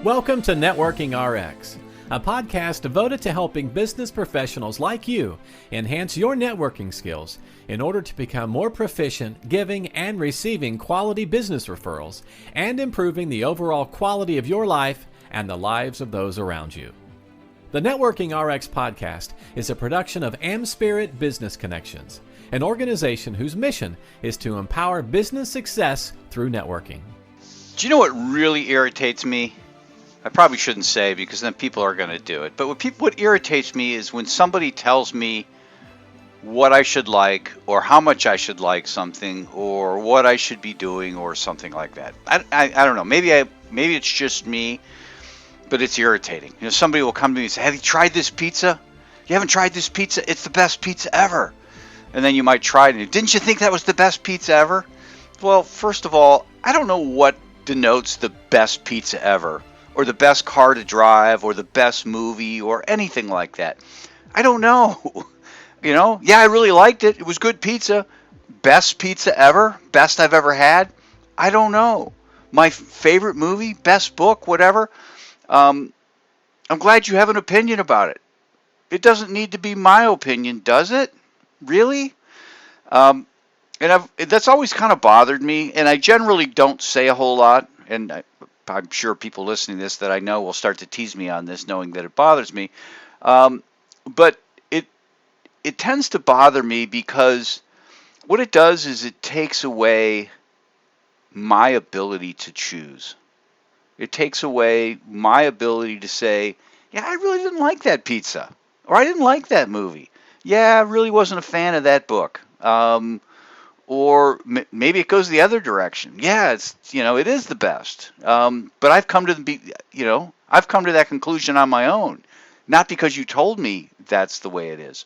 Welcome to Networking RX, a podcast devoted to helping business professionals like you enhance your networking skills in order to become more proficient giving and receiving quality business referrals and improving the overall quality of your life and the lives of those around you. The Networking RX podcast is a production of AmSpirit Business Connections, an organization whose mission is to empower business success through networking. Do you know what really irritates me? I probably shouldn't say because then people are going to do it. But what irritates me is when somebody tells me what I should like or how much I should like something or what I should be doing or something like that. I don't know. Maybe it's just me, but it's irritating. You know, somebody will come to me and say, "Have you tried this pizza? You haven't tried this pizza? It's the best pizza ever." And then you might try it. Didn't you think that was the best pizza ever? Well, first of all, I don't know what denotes the best pizza ever, or the best car to drive, or the best movie, or anything like that. I don't know. You know, yeah, I really liked it. It was good pizza. Best pizza ever? Best I've ever had? I don't know. My favorite movie? Best book? Whatever. I'm glad you have an opinion about it. It doesn't need to be my opinion, does it? Really? That's always kind of bothered me, and I generally don't say a whole lot, and I'm sure people listening to this that I know will start to tease me on this, knowing that it bothers me. But it tends to bother me because what it does is it takes away my ability to choose. It takes away my ability to say, yeah, I really didn't like that pizza, or I didn't like that movie. Yeah, I really wasn't a fan of that book. Or maybe it goes the other direction. Yeah, it is the best. But I've come to that conclusion on my own, not because you told me that's the way it is.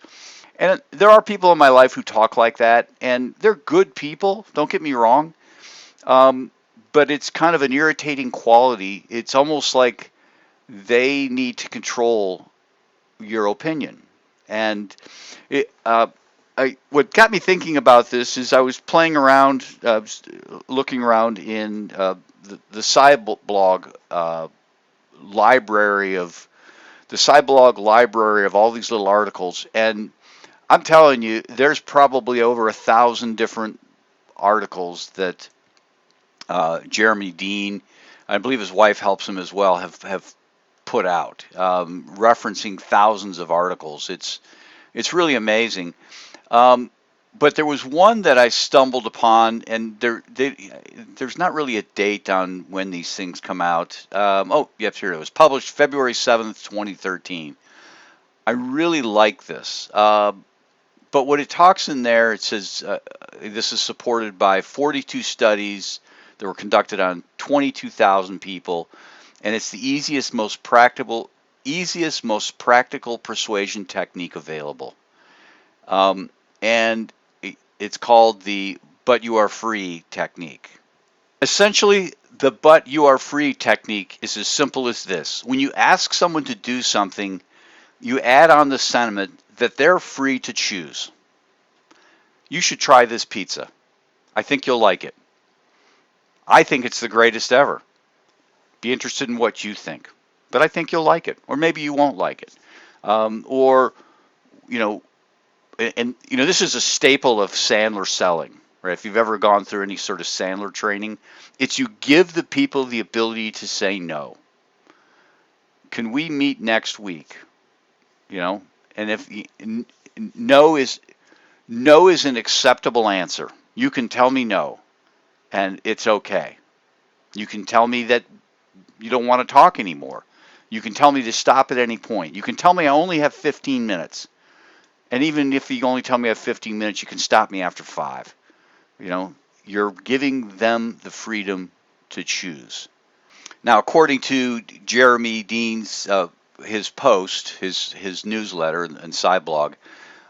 And there are people in my life who talk like that, and they're good people. Don't get me wrong. But it's kind of an irritating quality. It's almost like they need to control your opinion. And what got me thinking about this is I was playing around, looking around in the Sciblog library of all these little articles, and I'm telling you, there's probably over 1,000 different articles that Jeremy Dean, I believe his wife helps him as well, have put out, referencing thousands of articles. It's really amazing. But there was one that I stumbled upon, and there's not really a date on when these things come out. Yep, here it was. Published February 7th, 2013. I really like this. But what it talks in there, it says this is supported by 42 studies that were conducted on 22,000 people, and it's the easiest, most practical persuasion technique available. And it's called the "but you are free" technique. Essentially, the "but you are free" technique is as simple as this. When you ask someone to do something, you add on the sentiment that they're free to choose. You should try this pizza. I think you'll like it. I think it's the greatest ever. Be interested in what you think. But I think you'll like it. Or maybe you won't like it. This is a staple of Sandler selling, right? If you've ever gone through any sort of Sandler training, it's you give the people the ability to say no. Can we meet next week? And if no is an acceptable answer. You can tell me no, and it's okay. You can tell me that you don't want to talk anymore. You can tell me to stop at any point. You can tell me I only have 15 minutes. And even if you only tell me I have 15 minutes, you can stop me after 5. You're giving them the freedom to choose. Now, according to Jeremy Dean's his post, his newsletter and Sciblog,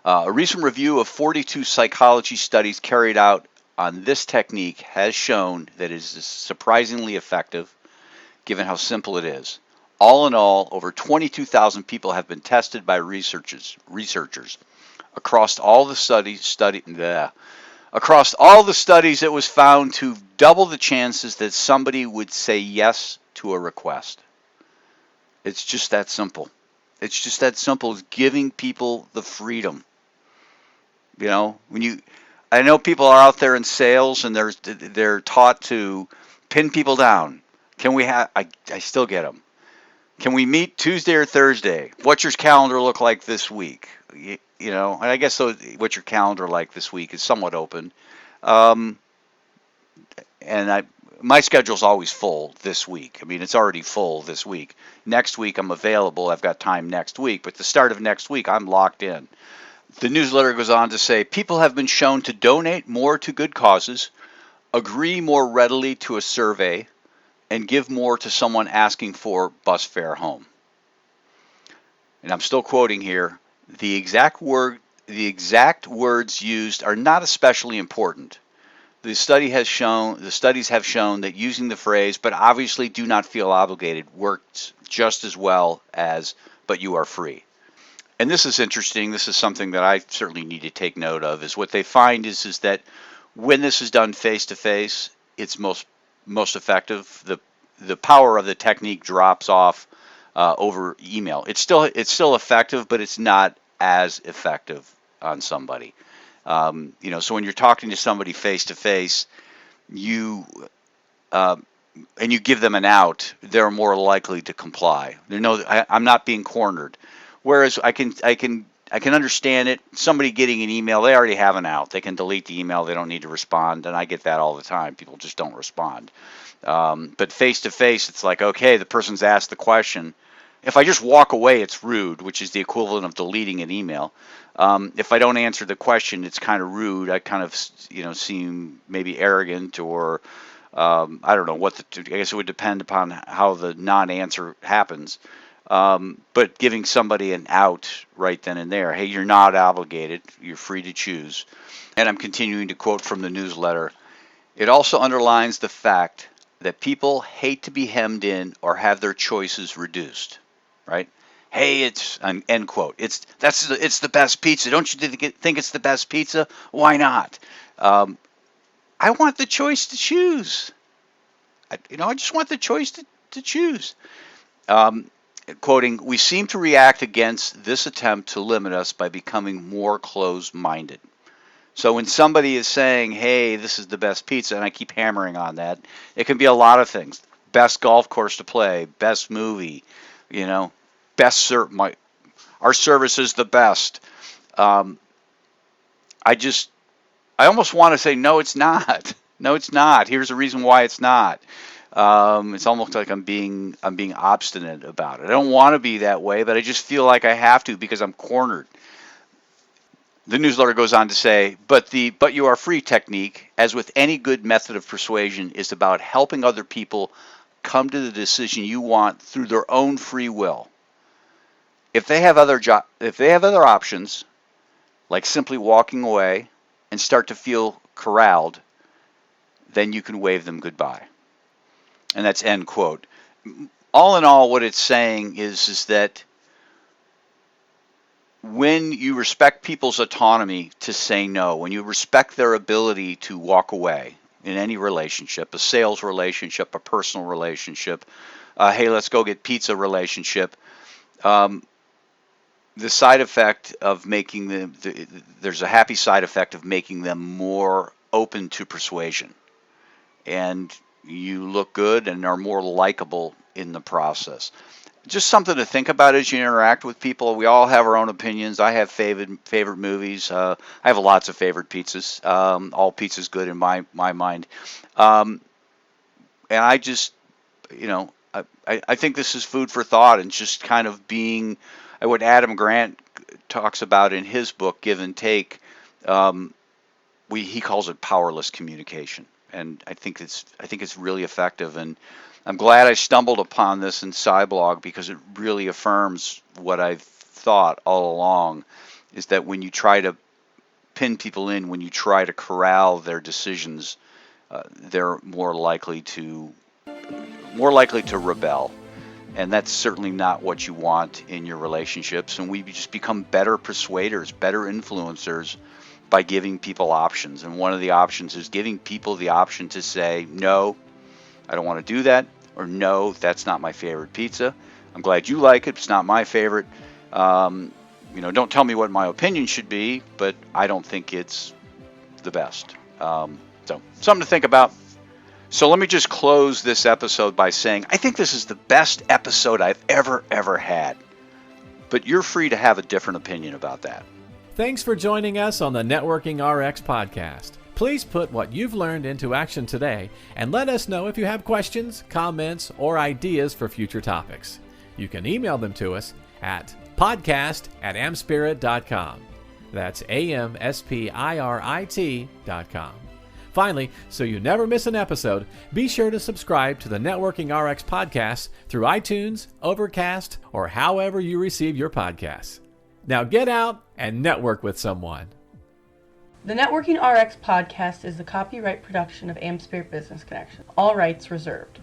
a recent review of 42 psychology studies carried out on this technique has shown that it is surprisingly effective, given how simple it is. All in all, over 22,000 people have been tested by researchers. Across all the studies, it was found to double the chances that somebody would say yes to a request. It's just that simple. It's just that simple as giving people the freedom. You know, I know people are out there in sales and they're taught to pin people down. Can we have? I still get them. Can we meet Tuesday or Thursday? What's your calendar look like this week? You know, and I guess what's your calendar like this week is somewhat open. Um, and my schedule's always full this week. I mean, it's already full this week. Next week I'm available. I've got time next week, but the start of next week I'm locked in. The newsletter goes on to say people have been shown to donate more to good causes, agree more readily to a survey, and give more to someone asking for bus fare home. And I'm still quoting here. The exact words used are not especially important. The studies have shown that using the phrase "but obviously do not feel obligated" works just as well as "but you are free." And this is interesting. This is something that I certainly need to take note of. Is what they find is that when this is done face to face, it's most effective. The power of the technique drops off over email. It's still effective, but it's not as effective on somebody. So when you're talking to somebody face to face, you and you give them an out, they're more likely to comply. I'm not being cornered. Whereas I can understand it. Somebody getting an email, they already have an out. They can delete the email. They don't need to respond, and I get that all the time. People just don't respond. But face to face, it's like, okay, the person's asked the question. If I just walk away, it's rude, which is the equivalent of deleting an email. If I don't answer the question, it's kind of rude. I kind of, seem maybe arrogant or I don't know I guess it would depend upon how the non-answer happens. But giving somebody an out right then and there, hey, you're not obligated. You're free to choose. And I'm continuing to quote from the newsletter. It also underlines the fact that people hate to be hemmed in or have their choices reduced. Right? Hey, it's an end quote. It's the best pizza. Don't you think it's the best pizza? Why not? I want the choice to choose. I just want the choice to choose. Quoting, we seem to react against this attempt to limit us by becoming more closed-minded. So when somebody is saying, hey, this is the best pizza, and I keep hammering on that, it can be a lot of things. Best golf course to play, best movie, best our service is the best. I almost want to say, no, it's not. No, it's not. Here's a reason why it's not. It's almost like I'm being obstinate about it. I don't want to be that way, but I just feel like I have to because I'm cornered. The newsletter goes on to say, but you are free technique, as with any good method of persuasion, is about helping other people come to the decision you want through their own free will. If they have other options, like simply walking away and start to feel corralled, then you can wave them goodbye. And that's end quote. All in all, what it's saying is that when you respect people's autonomy to say no, when you respect their ability to walk away in any relationship, a sales relationship, a personal relationship, hey, let's go get pizza relationship, the side effect of making them, there's a happy side effect of making them more open to persuasion. And you look good and are more likable in the process. Just something to think about as you interact with people. We all have our own opinions. I have favorite movies. I have lots of favorite pizzas. All pizza's good in my mind. And I just, I think this is food for thought and just kind of being what Adam Grant talks about in his book, Give and Take. He calls it powerless communication. And I think it's really effective, and I'm glad I stumbled upon this in Cyblog because it really affirms what I've thought all along, is that when you try to pin people in, when you try to corral their decisions, they're more likely to rebel, and that's certainly not what you want in your relationships. And we just become better persuaders, better influencers, by giving people options. And one of the options is giving people the option to say, no, I don't want to do that, or no, that's not my favorite pizza, I'm glad you like it. It's not my favorite. Don't tell me what my opinion should be, but I don't think it's the best. So something to think about. So let me just close this episode by saying I think this is the best episode I've ever had. But you're free to have a different opinion about that. Thanks for joining us on the Networking RX podcast. Please put what you've learned into action today and let us know if you have questions, comments, or ideas for future topics. You can email them to us at podcast@amspirit.com. That's AmSpirit.com. Finally, so you never miss an episode, be sure to subscribe to the Networking RX podcast through iTunes, Overcast, or however you receive your podcasts. Now get out and network with someone. The Networking RX podcast is the copyright production of AmSpirit Business Connection. All rights reserved.